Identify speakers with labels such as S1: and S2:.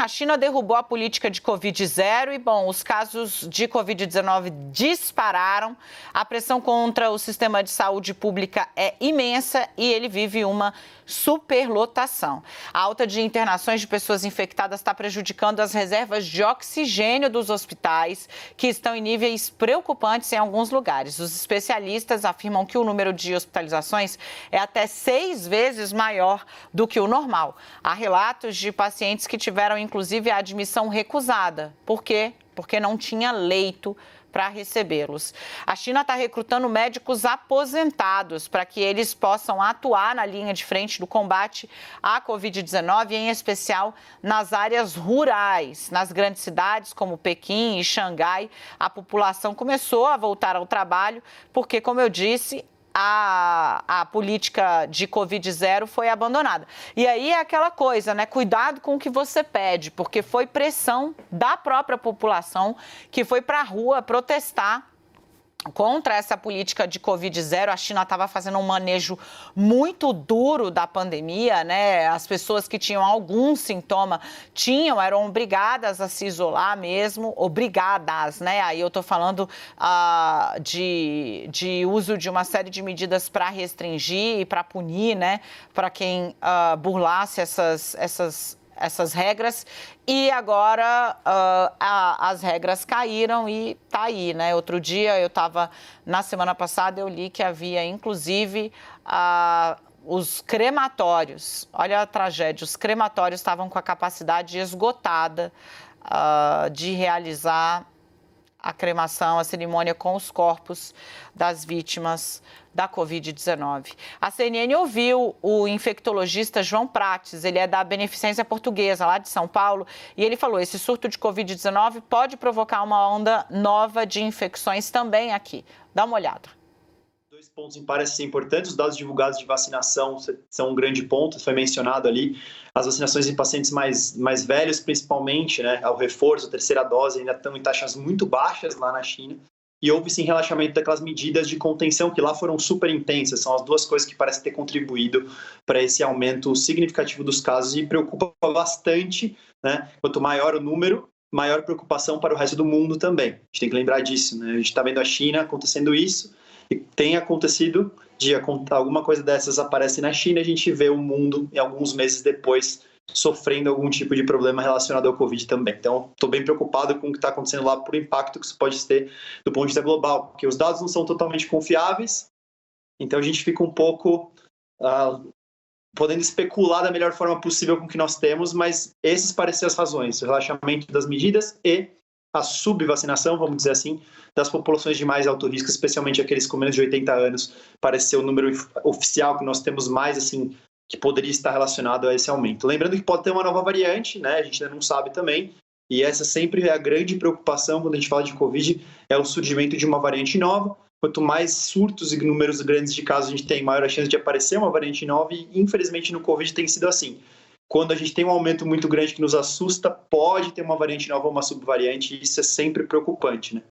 S1: a China derrubou a política de Covid-0 e, bom, os casos de Covid-19 dispararam. A pressão contra o sistema de saúde pública é imensa e ele vive uma superlotação. A alta de internações de pessoas infectadas está prejudicando as reservas de oxigênio dos hospitais, que estão em níveis preocupantes em alguns lugares. Os especialistas afirmam que o número de hospitalizações é até 6 vezes maior do que o normal. Há relatos de pacientes que tiveram, inclusive, a admissão recusada. Por quê? Porque não tinha leito para recebê-los. A China está recrutando médicos aposentados para que eles possam atuar na linha de frente do combate à Covid-19, em especial nas áreas rurais. Nas grandes cidades como Pequim e Xangai, a população começou a voltar ao trabalho porque, como eu disse, a política de Covid-0 foi abandonada. E aí é aquela coisa, né? Cuidado com o que você pede, porque foi pressão da própria população que foi para a rua protestar contra essa política de Covid-0. A China estava fazendo um manejo muito duro da pandemia, né? As pessoas que tinham algum sintoma eram obrigadas a se isolar mesmo, obrigadas, né? Aí eu estou falando de uso de uma série de medidas para restringir e para punir, né? Para quem burlasse essas regras, e agora as regras caíram e tá aí, né? Outro dia na semana passada eu li que havia, inclusive, os crematórios. Olha a tragédia, os crematórios estavam com a capacidade esgotada de realizar a cremação, a cerimônia com os corpos das vítimas da Covid-19. A CNN ouviu o infectologista João Prates, ele é da Beneficência Portuguesa, lá de São Paulo, e ele falou: esse surto de Covid-19 pode provocar uma onda nova de infecções também aqui. Dá uma olhada.
S2: Dois pontos me parecem importantes. Os dados divulgados de vacinação são um grande ponto, foi mencionado ali. As vacinações em pacientes mais velhos, principalmente, né, ao reforço, a terceira dose, ainda estão em taxas muito baixas lá na China. E houve sim relaxamento daquelas medidas de contenção que lá foram super intensas. São as duas coisas que parecem ter contribuído para esse aumento significativo dos casos e preocupa bastante, né? Quanto maior o número, maior preocupação para o resto do mundo também. A gente tem que lembrar disso, né? A gente está vendo a China acontecendo isso e tem acontecido de alguma coisa dessas aparece na China, a gente vê o mundo, em alguns meses depois, sofrendo algum tipo de problema relacionado ao Covid também. Então, estou bem preocupado com o que está acontecendo lá, por impacto que isso pode ter do ponto de vista global, porque os dados não são totalmente confiáveis, então a gente fica um pouco podendo especular da melhor forma possível com o que nós temos, mas esses parecem as razões: o relaxamento das medidas e a subvacinação, vamos dizer assim, das populações de mais alto risco, especialmente aqueles com menos de 80 anos, parece ser o número oficial que nós temos mais, assim, que poderia estar relacionado a esse aumento. Lembrando que pode ter uma nova variante, né? A gente ainda não sabe também, e essa sempre é a grande preocupação quando a gente fala de Covid, é o surgimento de uma variante nova. Quanto mais surtos e números grandes de casos a gente tem, maior a chance de aparecer uma variante nova, e infelizmente no Covid tem sido assim. Quando a gente tem um aumento muito grande que nos assusta, pode ter uma variante nova ou uma subvariante, e isso é sempre preocupante, né?